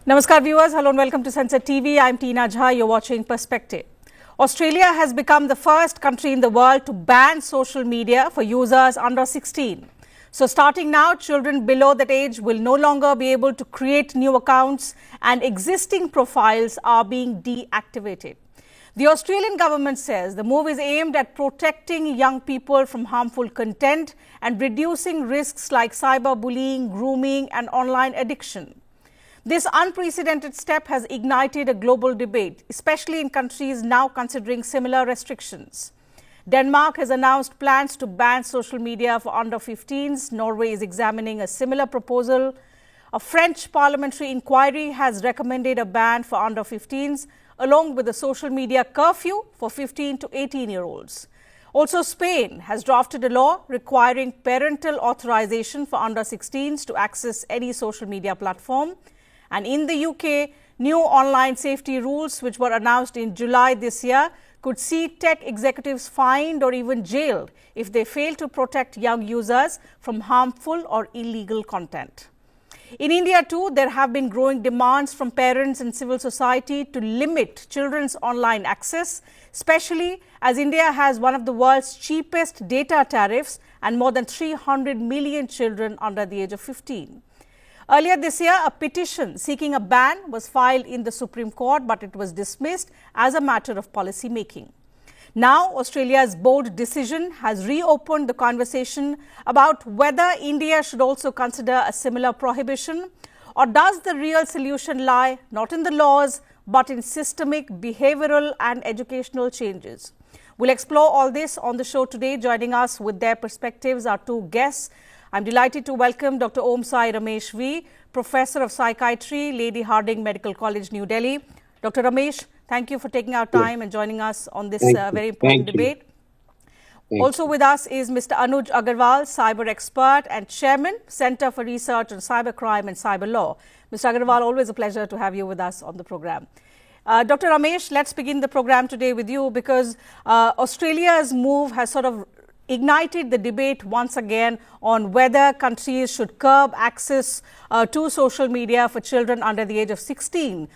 Namaskar viewers, hello and welcome to Sunset TV. I'm Tina Jha, you're watching Perspective. Australia has become the first country in the world to ban social media for users under 16. So starting now, children below that age will no longer be able to create new accounts and existing profiles are being deactivated. The Australian government says the move is aimed at protecting young people from harmful content and reducing risks like cyberbullying, grooming and online addiction. This unprecedented step has ignited a global debate, especially in countries now considering similar restrictions. Denmark has announced plans to ban social media for under 15s. Norway is examining a similar proposal. A French parliamentary inquiry has recommended a ban for under 15s, along with a social media curfew for 15 to 18-year-olds. Also, Spain has drafted a law requiring parental authorization for under 16s to access any social media platform. And in the UK, new online safety rules, which were announced in July this year, could see tech executives fined or even jailed if they fail to protect young users from harmful or illegal content. In India too, there have been growing demands from parents and civil society to limit children's online access, especially as India has one of the world's cheapest data tariffs and more than 300 million children under the age of 15. Earlier this year, a petition seeking a ban was filed in the Supreme Court, but it was dismissed as a matter of policy making. Now, Australia's bold decision has reopened the conversation about whether India should also consider a similar prohibition, or does the real solution lie not in the laws, but in systemic behavioral and educational changes? We'll explore all this on the show today. Joining us with their perspectives are two guests. I'm delighted to welcome Dr. Om Sai Ramesh V, Professor of Psychiatry, Lady Hardinge Medical College, New Delhi. Dr. Ramesh, thank you for taking our time and joining us on this very important debate. Also with us is Mr. Anuj Agarwal, cyber expert and chairman, Center for Research on Cybercrime and Cyber Law. Mr. Agarwal, always a pleasure to have you with us on the program. Dr. Ramesh, let's begin the program today with you because Australia's move has sort of ignited the debate once again on whether countries should curb access to social media for children under the age of 16.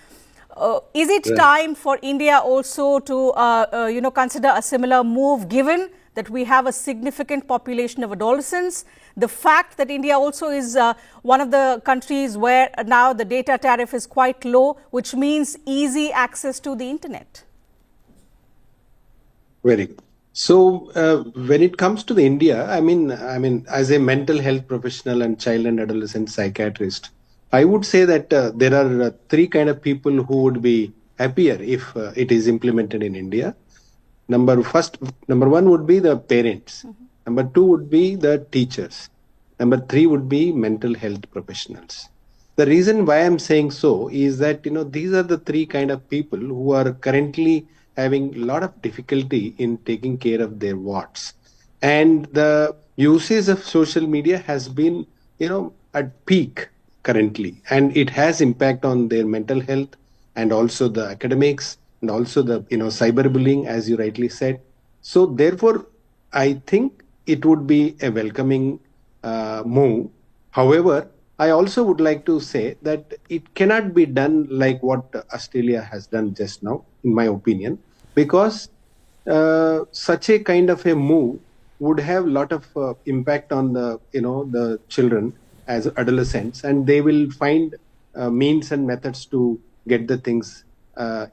Is it time for India also to consider a similar move, given that we have a significant population of adolescents? The fact that India also is one of the countries where now the data tariff is quite low, which means easy access to the internet. Very good. So when it comes to the India, I mean, as a mental health professional and child and adolescent psychiatrist, I would say that there are three kind of people who would be happier if it is implemented in India. Number one would be the parents. Number two would be the teachers. Number three would be mental health professionals. The reason why I'm saying so is that, these are the three kind of people who are currently having a lot of difficulty in taking care of their wards. And the usage of social media has been, at peak currently. And it has impact on their mental health and also the academics and also the, cyberbullying, as you rightly said. So therefore, I think it would be a welcoming move. However, I also would like to say that it cannot be done like what Australia has done just now, in my opinion, because such a kind of a move would have a lot of impact on the, the children as adolescents, and they will find means and methods to get the things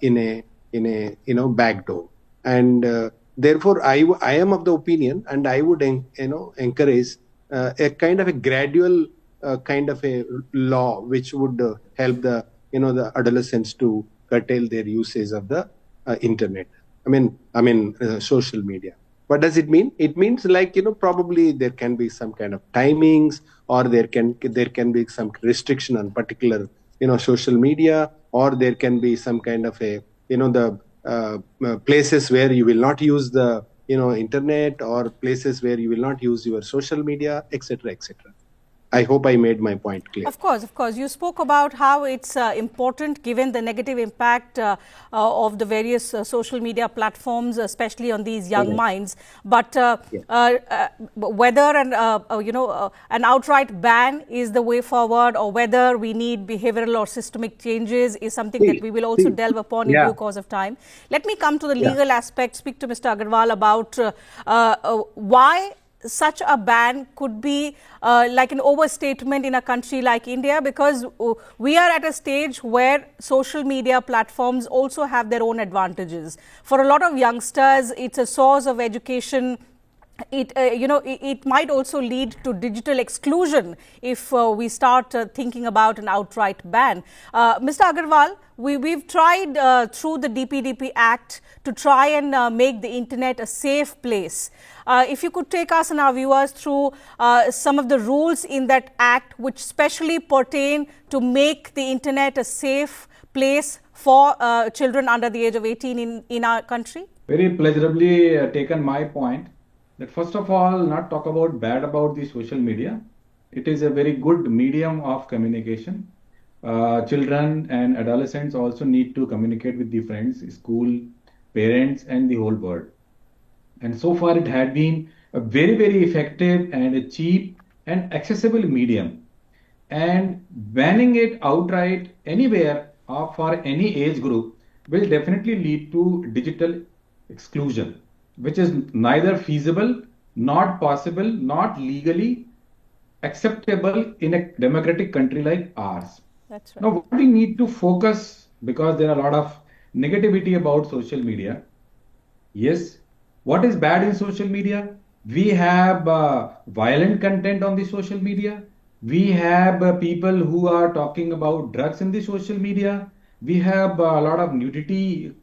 in a back door. And therefore, I am of the opinion, and I would, encourage a kind of a gradual kind of a law which would help the the adolescents to curtail their usage of the internet. Social media. What does it mean? It means like probably there can be some kind of timings, or there can be some restriction on particular social media, or there can be some kind of a the places where you will not use the internet, or places where you will not use your social media, etc., etc. I hope I made my point clear. Of course. You spoke about how it's important given the negative impact of the various social media platforms, especially on these young minds. But whether an outright ban is the way forward, or whether we need behavioral or systemic changes, is something that we will also delve upon in due course of time. Let me come to the legal aspect, speak to Mr. Agarwal about why such a ban could be like an overstatement in a country like India, because we are at a stage where social media platforms also have their own advantages. For a lot of youngsters, it's a source of education. It might also lead to digital exclusion if we start thinking about an outright ban. Mr. Agarwal, we've tried through the DPDP Act to try and make the internet a safe place. If you could take us and our viewers through some of the rules in that act which specially pertain to make the internet a safe place for children under the age of 18 in our country. Very pleasurably taken my point. That first of all, not talk about bad about the social media. It is a very good medium of communication. Children and adolescents also need to communicate with the friends, school, parents, and the whole world. And so far, it had been a very, very effective and a cheap and accessible medium. And banning it outright anywhere or for any age group will definitely lead to digital exclusion, which is neither feasible, not possible, not legally acceptable in a democratic country like ours. That's right. Now, what we need to focus, because there are a lot of negativity about social media. Yes, what is bad in social media? We have violent content on the social media. We have people who are talking about drugs in the social media. We have a lot of nudity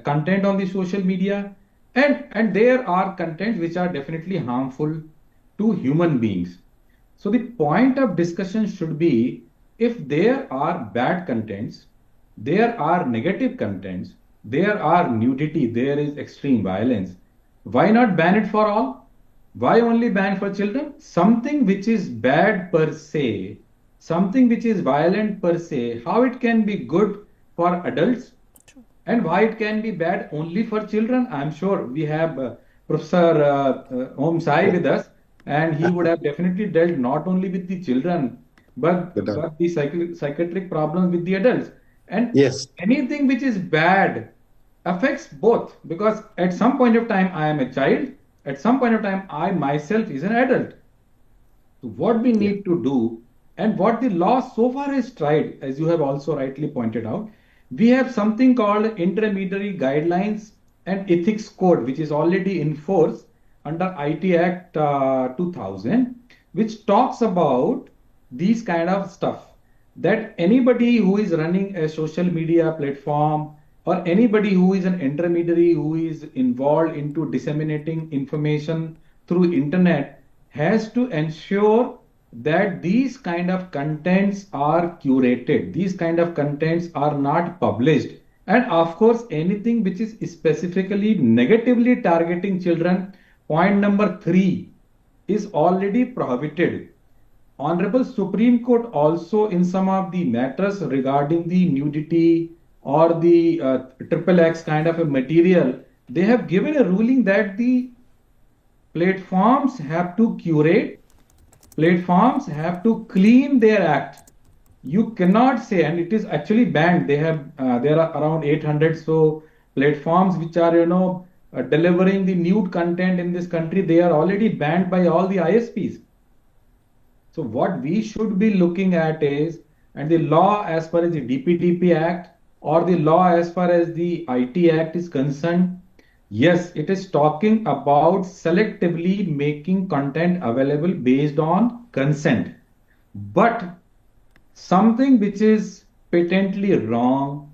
content on the social media. And there are contents which are definitely harmful to human beings. So the point of discussion should be, if there are bad contents, there are negative contents, there are nudity, there is extreme violence, why not ban it for all? Why only ban for children? Something which is bad per se, something which is violent per se, how it can be good for adults? And why it can be bad only for children? I'm sure we have Professor Om Sai with us, and he would have definitely dealt not only with the children, but the psychiatric problems with the adults. And anything which is bad affects both, because at some point of time I am a child, at some point of time I myself is an adult. So what we need to do, and what the law so far has tried, as you have also rightly pointed out, we have something called Intermediary Guidelines and Ethics Code, which is already in force under IT Act 2000, which talks about these kind of stuff, that anybody who is running a social media platform, or anybody who is an intermediary who is involved into disseminating information through internet, has to ensure that these kind of contents are curated, these kind of contents are not published. And of course, anything which is specifically negatively targeting children, point number 3, is already prohibited. Honorable Supreme Court also, in some of the matters regarding the nudity or the XXX kind of a material, they have given a ruling that the platforms have to curate, platforms have to clean their act. You cannot say, and it is actually banned. They have there are around 800 so platforms which are delivering the nude content in this country. They are already banned by all the ISPs. So what we should be looking at is, and the law as far as the DPDP Act or the law as far as the IT Act is concerned, yes, it is talking about selectively making content available based on consent. But something which is patently wrong,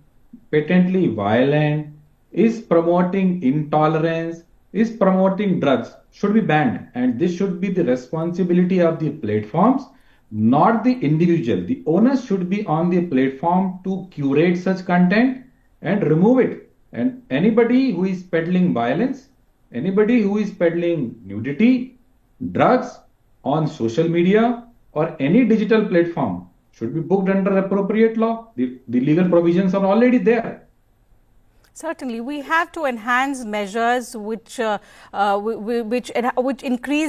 patently violent, is promoting intolerance, is promoting drugs, should be banned. And this should be the responsibility of the platforms, not the individual. The onus should be on the platform to curate such content and remove it. And anybody who is peddling violence, anybody who is peddling nudity, drugs on social media, or any digital platform should be booked under appropriate law. The legal provisions are already there. Certainly, we have to enhance measures which increase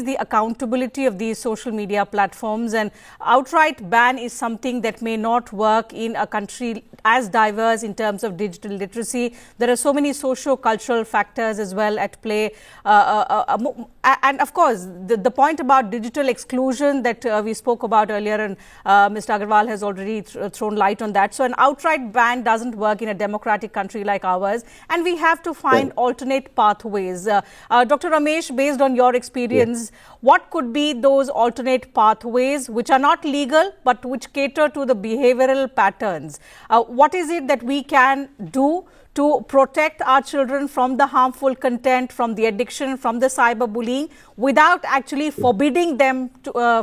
the accountability of these social media platforms, and outright ban is something that may not work in a country as diverse in terms of digital literacy. There are so many socio-cultural factors as well at play, and of course the point about digital exclusion that we spoke about earlier, and Mr. Agarwal has already thrown light on that. So an outright ban doesn't work in a democratic country like ours, and we have to find alternate pathways. Dr. Ramesh, based on your experience, what could be those alternate pathways which are not legal but which cater to the behavioral patterns? What is it that we can do to protect our children from the harmful content, from the addiction, from the cyberbullying, without actually forbidding them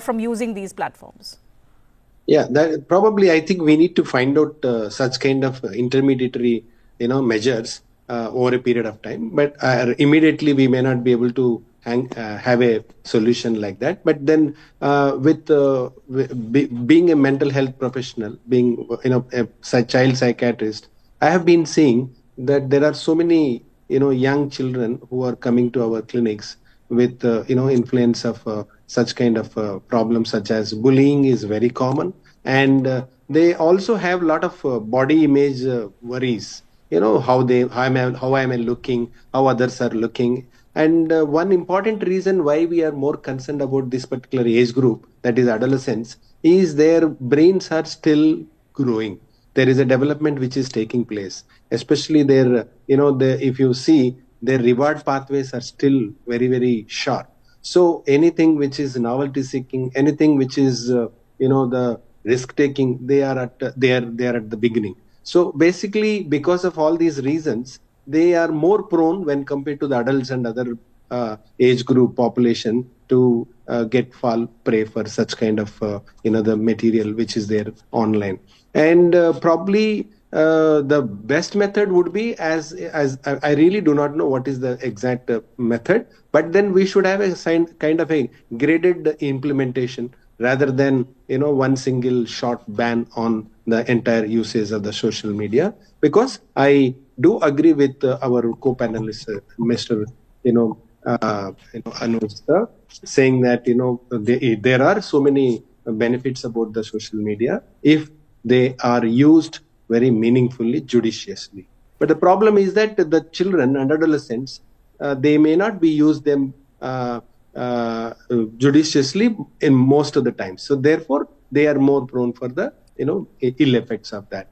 from using these platforms? Yeah, that probably I think we need to find out such kind of intermediary, measures over a period of time. But immediately we may not be able to have a solution like that. But then being a mental health professional, being a child psychiatrist, I have been seeing that there are so many young children who are coming to our clinics with influence of such kind of problems, such as bullying is very common, and they also have a lot of body image worries. How am I looking, how others are looking. And one important reason why we are more concerned about this particular age group, that is adolescents, is their brains are still growing. There is a development which is taking place, especially their, if you see, their reward pathways are still very, very short. So anything which is novelty seeking, anything which is, the risk taking, they are at the beginning. So basically, because of all these reasons, they are more prone when compared to the adults and other age group population to fall prey for such kind of the material which is there online. And probably the best method would be, as I really do not know what is the exact method, but then we should have a kind of a graded implementation rather than one single short ban on the entire usage of the social media. Because I do agree with our co-panelist, Mr. Anuj sir, saying that there are so many benefits about the social media if they are used very meaningfully, judiciously. But the problem is that the children and adolescents, they may not be used them judiciously in most of the time. So therefore, they are more prone for the ill effects of that.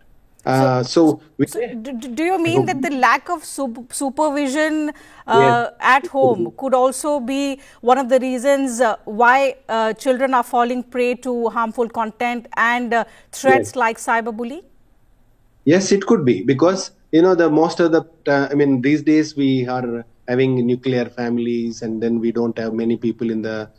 Do you mean that the lack of supervision at home could also be one of the reasons why children are falling prey to harmful content and threats like cyberbullying? Yes, it could be, because these days we are having nuclear families, and then we don't have many people in the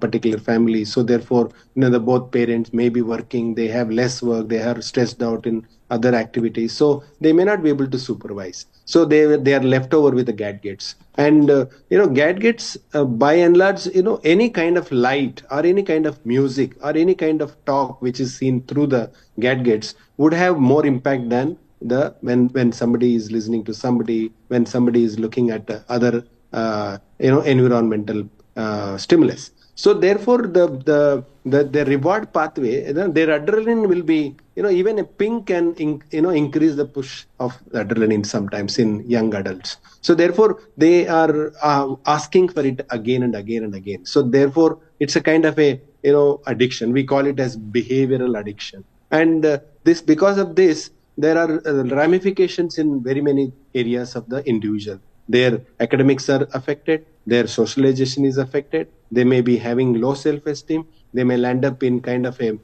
particular family. So therefore, the both parents may be working, they have less work, they are stressed out in other activities, so they may not be able to supervise. So they are left over with the gadgets. And gadgets by and large, any kind of light or any kind of music or any kind of talk which is seen through the gadgets would have more impact than when somebody is listening to somebody, when somebody is looking at other environmental stimulus. So therefore, the reward pathway, their adrenaline will be, even a ping can increase the push of the adrenaline sometimes in young adults. So therefore, they are asking for it again and again and again. So therefore, it's a kind of a addiction. We call it as behavioral addiction. And because of this, there are ramifications in very many areas of the individual. Their academics are affected, their socialization is affected, they may be having low self-esteem, they may land up in kind of a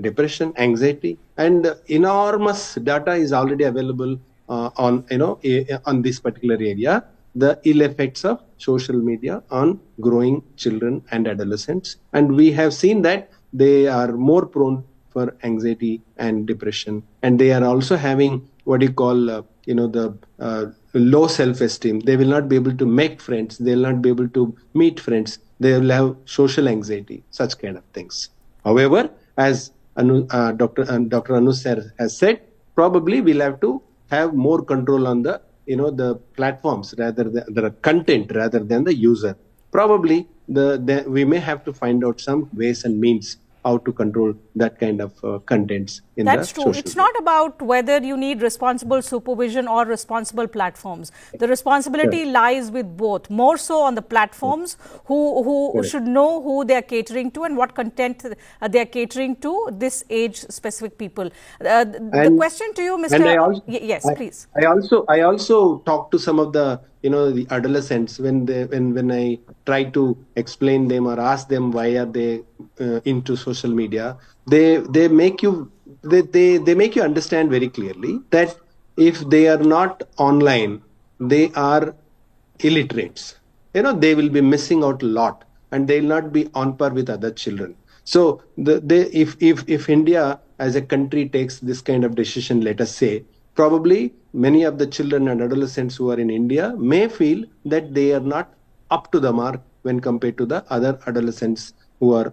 depression, anxiety, and enormous data is already available on this particular area, the ill effects of social media on growing children and adolescents. And we have seen that they are more prone for anxiety and depression, and they are also having what you call the low self-esteem. They will not be able to make friends, they will not be able to meet friends, they will have social anxiety, such kind of things. However, as Dr. Anu sir has said, probably we'll have to have more control on the platforms rather than the content rather than the user. Probably we may have to find out some ways and means how to control that kind of contents in the That's true. social It's media. not about whether you need responsible supervision or responsible platforms. The responsibility lies with both, more so on the platforms who should know who they are catering to and what content they are catering to this age-specific people. The question to you, Mr. And I also, Yes, please. I also talk to some of the adolescents when I try to explain them or ask them why are they into social media. They make you they make you understand very clearly that if they are not online, they are illiterates. They will be missing out a lot, and they will not be on par with other children. So if India as a country takes this kind of decision, let us say, probably many of the children and adolescents who are in India may feel that they are not up to the mark when compared to the other adolescents who are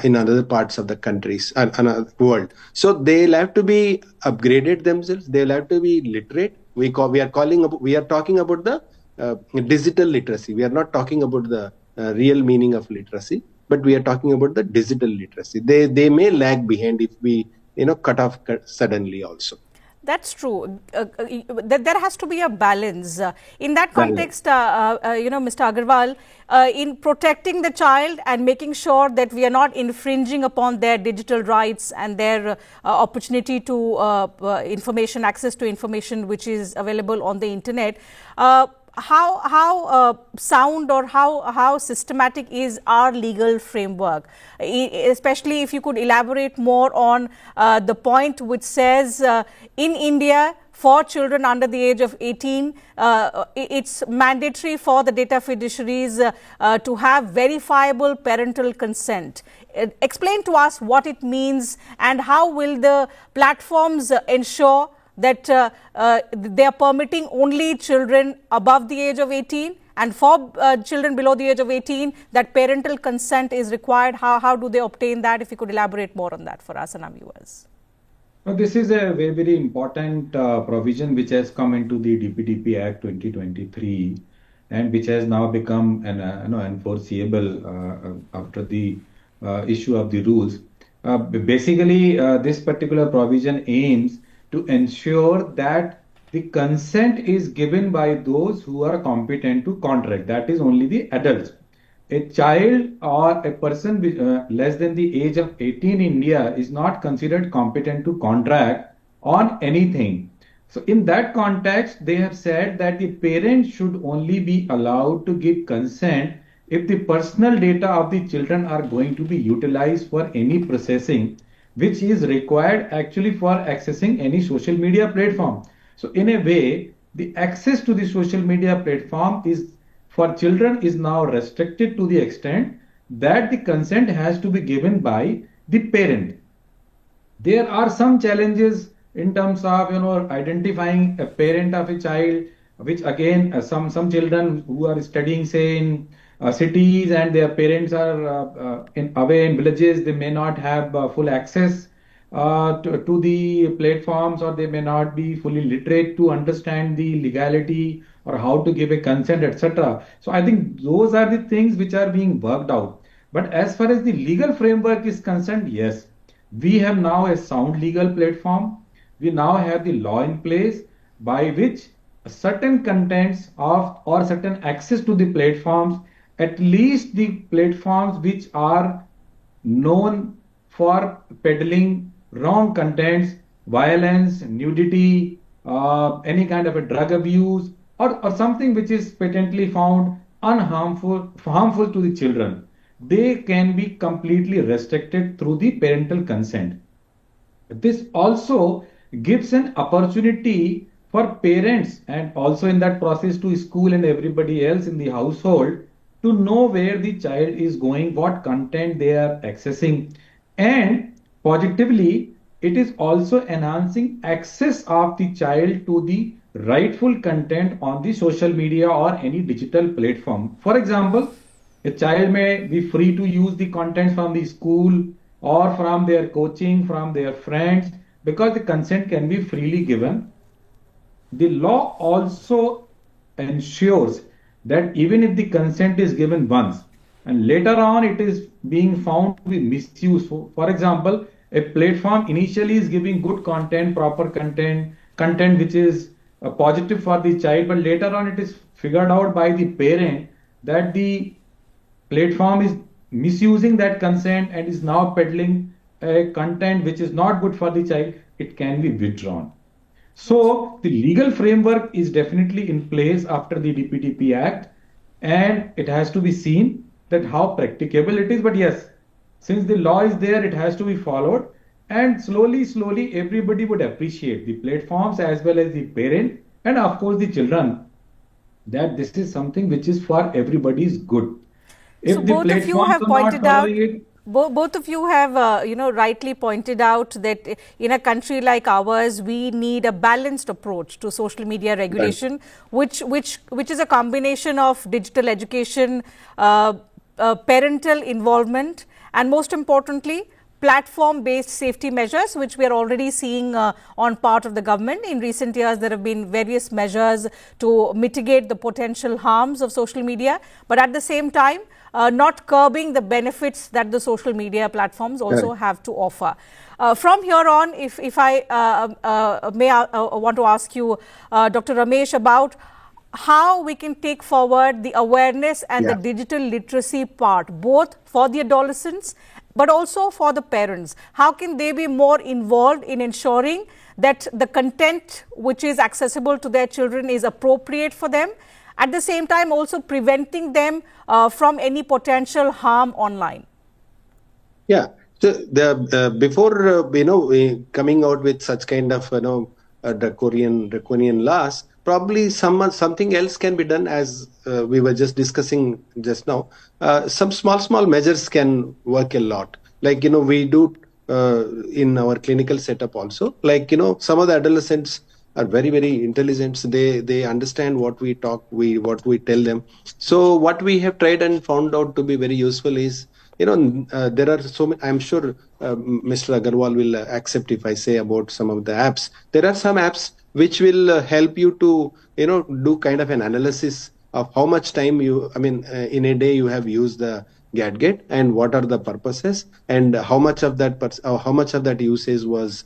in other parts of the countries and world. So they'll have to be upgraded themselves. They'll have to be literate. We are talking about the digital literacy. We are not talking about the real meaning of literacy, but we are talking about the digital literacy. They may lag behind if we cut off suddenly also. That's true. There has to be a balance. In that context, Mr. Agarwal, in protecting the child and making sure that we are not infringing upon their digital rights and their opportunity to information, access to information which is available on the internet, how sound or how systematic is our legal framework, especially if you could elaborate more on the point which says in India for children under the age of 18, it's mandatory for the data fiduciaries to have verifiable parental consent. Explain to us what it means and how will the platforms ensure that they are permitting only children above the age of 18, and for children below the age of 18 that parental consent is required. How do they obtain that? If you could elaborate more on that for us and our viewers. Now, this is a very, very important provision which has come into the DPDP Act 2023 and which has now become enforceable after the issue of the rules. Basically, this particular provision aims to ensure that the consent is given by those who are competent to contract, that is only the adults. A child or a person less than the age of 18 in India is not considered competent to contract on anything. So in that context, they have said that the parents should only be allowed to give consent if the personal data of the children are going to be utilized for any processing which is required actually for accessing any social media platform. So in a way, the access to the social media platform is for children is now restricted to the extent that the consent has to be given by the parent. There are some challenges in terms of identifying a parent of a child, which again some children who are studying say in cities and their parents are away in villages, they may not have full access to the platforms, or they may not be fully literate to understand the legality or how to give a consent, etc. So I think those are the things which are being worked out. But as far as the legal framework is concerned, yes, we have now a sound legal platform. We now have the law in place by which certain contents of or certain access to the platforms, at least the platforms which are known for peddling wrong contents, violence, nudity, any kind of a drug abuse, or something which is patently found harmful to the children, they can be completely restricted through the parental consent. This also gives an opportunity for parents and also in that process to school and everybody else in the household to know where the child is going, what content they are accessing, and positively it is also enhancing access of the child to the rightful content on the social media or any digital platform. For example, A child may be free to use the content from the school or from their coaching, from their friends, because the consent can be freely given. The law also ensures that even if the consent is given once and later on it is being found to be misused, for example, a platform initially is giving good content, proper content, content which is positive for the child, but later on it is figured out by the parent that the platform is misusing that consent and is now peddling a content which is not good for the child, it can be withdrawn. So the legal framework is definitely in place after the DPDP Act, and it has to be seen that how practicable it is. But yes, since the law is there, it has to be followed, and slowly, everybody would appreciate the platforms as well as the parent, and of course the children, that this is something which is for everybody's good. If So the both of you platforms have are not pointed out, following it, both of you have, rightly pointed out that in a country like ours, we need a balanced approach to social media regulation, which is a combination of digital education, parental involvement, and most importantly, platform-based safety measures, which we are already seeing on part of the government. In recent years, there have been various measures to mitigate the potential harms of social media, but at the same time, not curbing the benefits that the social media platforms also have to offer. From here on, if I want to ask you, Dr. Ramesh, about how we can take forward the awareness and the digital literacy part, both for the adolescents but also for the parents. How can they be more involved in ensuring that the content which is accessible to their children is appropriate for them, at the same time also preventing them from any potential harm online? Yeah. So before coming out with such kind of draconian laws, probably something else can be done, as we were just discussing just now. Some small measures can work a lot. Like we do in our clinical setup also. Like some of the adolescents are very intelligent. They understand what we tell them. So what we have tried and found out to be very useful is, there are so many. I'm sure Mr. Agarwal will accept if I say about some of the apps. There are some apps which will help you to do kind of an analysis of how much time in a day you have used the gadget and what are the purposes and how much of that usage was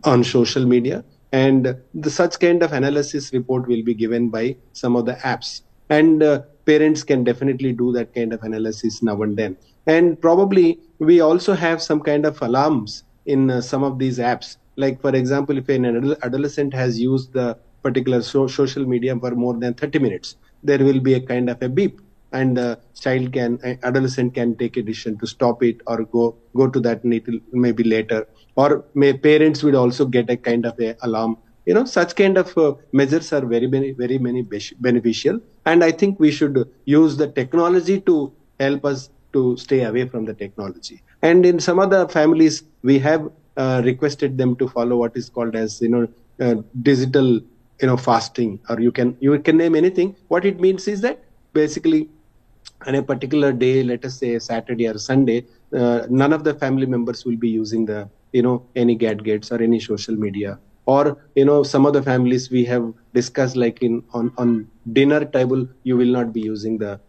on social media, and such kind of analysis report will be given by some of the apps, and parents can definitely do that kind of analysis now and then. And probably we also have some kind of alarms in some of these apps. Like, for example, if an adolescent has used the particular social media for more than 30 minutes, there will be a kind of a beep, and the adolescent can take a decision to stop it or go to that maybe later. Or parents would also get a kind of a alarm. Such kind of measures are very beneficial. And I think we should use the technology to help us to stay away from the technology. And in some other families, we have requested them to follow what is called as digital fasting, or you can name anything. What it means is that basically on a particular day, let us say Saturday or Sunday, none of the family members will be using the any gadgets or any social media. Or some of the families we have discussed, like on dinner table, you will not be using the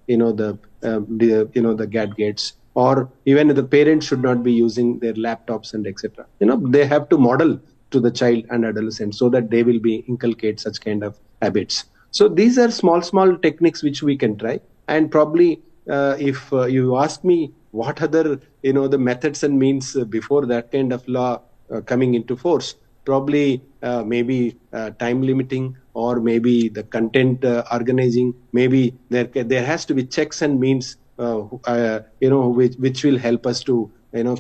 gadgets, or even the parents should not be using their laptops and etc. They have to model to the child and adolescent so that they will be inculcate such kind of habits. So these are small techniques which we can try. And probably if you ask me what other the methods and means before that kind of law coming into force, probably maybe time limiting, or maybe the content organizing. Maybe there has to be checks and means which will help us to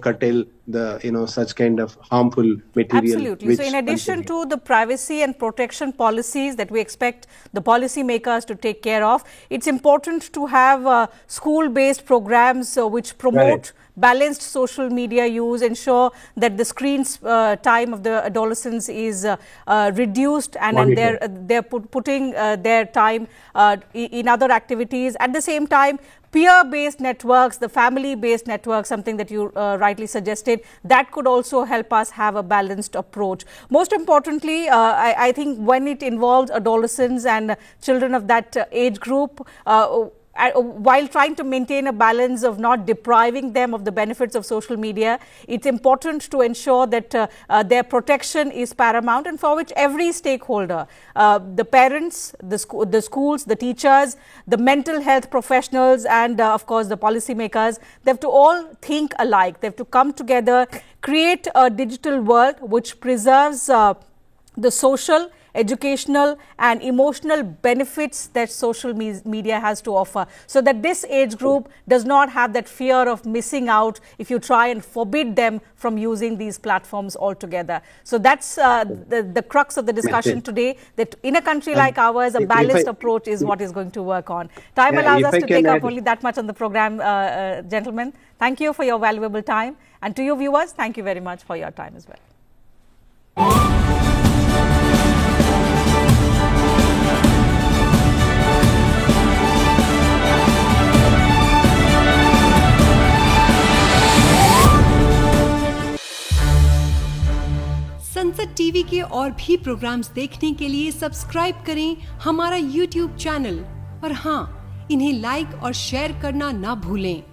curtail the such kind of harmful material. Absolutely. So in addition to the privacy and protection policies that we expect the policy makers to take care of, it's important to have school-based programs which promote balanced social media use, ensure that the screen time of the adolescents is reduced, and they're putting their time in other activities. At the same time, peer-based networks, the family-based networks, something that you rightly suggested, that could also help us have a balanced approach. Most importantly, I think when it involves adolescents and children of that age group, while trying to maintain a balance of not depriving them of the benefits of social media, it's important to ensure that their protection is paramount, and for which every stakeholder, the parents, the schools, the teachers, the mental health professionals, and of course the policymakers, they have to all think alike. They have to come together, create a digital world which preserves the social, educational and emotional benefits that social media has to offer, so that this age group does not have that fear of missing out if you try and forbid them from using these platforms altogether. So that's the crux of the discussion today, that in a country like ours, a balanced approach is what is going to work on. Time allows us to take up only that much on the program, gentlemen. Thank you for your valuable time, and to you viewers, thank you very much for your time as well. संसद TV के और भी programmes देखने के लिए subscribe करें हमारा YouTube channel और हाँ, इन्हें लाइक और शेयर करना ना भूलें।